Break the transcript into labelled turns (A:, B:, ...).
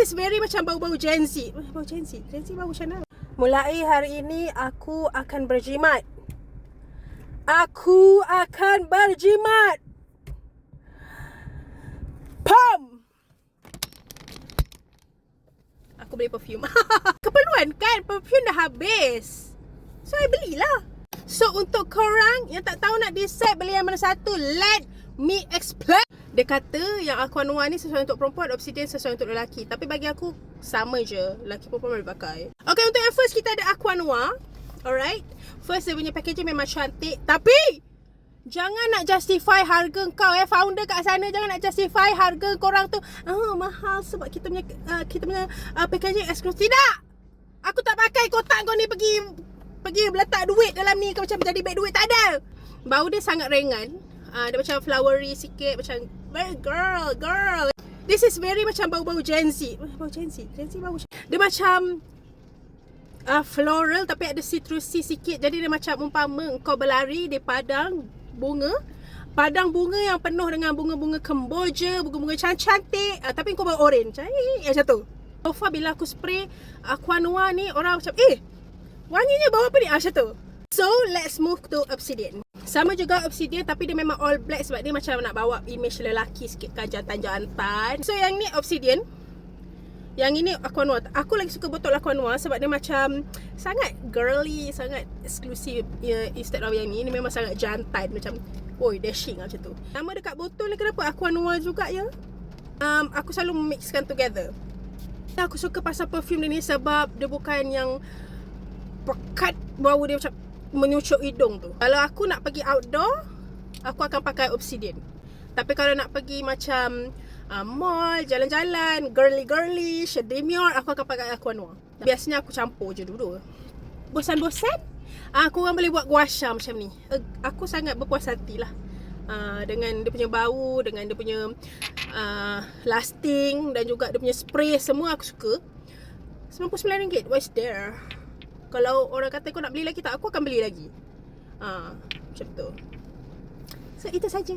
A: It's very macam bau-bau Gen Z. Bau Gen Z? Gen Z bau macam mana? Mulai hari ini aku akan berjimat. Aku akan berjimat. Pam! Aku beli perfume. Keperluan kan? Perfume dah habis. So, I belilah. So, untuk korang yang tak tahu nak decide beli yang mana satu, let me explain. Dia kata yang Aqua Noir ni sesuai untuk perempuan, Obsidian sesuai untuk lelaki. Tapi bagi aku, sama je. Lelaki perempuan boleh pakai. Okay, untuk yang first kita ada Aqua Noir. Alright. First, dia punya packaging memang cantik. Tapi, jangan nak justify harga kau founder kat sana. Jangan nak justify harga korang tu mahal sebab kita punya packaging eksklusif. Tidak. Aku tak pakai kotak kau ni pergi letak duit dalam ni kau macam jadi beg duit. Tak ada. Bau dia sangat ringan. Dia macam flowery sikit, macam very girl. This is very macam bau-bau Gen Z. Bau Gen Z? Gen Z bau macam, dia macam floral tapi ada citrusy sikit. Jadi dia macam umpama kau berlari di padang bunga yang penuh dengan bunga-bunga kemboja, bunga-bunga cantik, tapi kau bau orange. Macam tu. So far bila aku spray Aqua Noir ni, orang macam wanginya bau apa ni? Macam tu. So let's move to Obsidian. Sama juga Obsidian tapi dia memang all black sebab dia macam nak bawa image lelaki sikit kan, jantan-jantan. So yang ni Obsidian, yang ini Aqua Noir. Aku lagi suka botol Aqua Noir sebab dia macam sangat girly, sangat eksklusif instead of yang ni. Ini memang sangat jantan, macam dashing macam tu. Nama dekat botol ni kenapa Aqua Noir juga ya? Aku selalu mixkan together. Aku suka pasal perfume dia ni sebab dia bukan yang pekat, bau dia macam menyucuk hidung tu. Kalau aku nak pergi outdoor, aku akan pakai Obsidian. Tapi kalau nak pergi macam mall, jalan-jalan, girly, Demure, aku akan pakai Aqua Noir. Biasanya aku campur je dulu. Bosan-bosan? Aku orang boleh buat gua sha macam ni. Aku sangat berpuas hati lah. Dengan dia punya bau, dengan dia punya lasting dan juga dia punya spray, semua aku suka. RM99, what's there? Kalau orang kata kau nak beli lagi tak, aku akan beli lagi. Macam tu. So itu saja.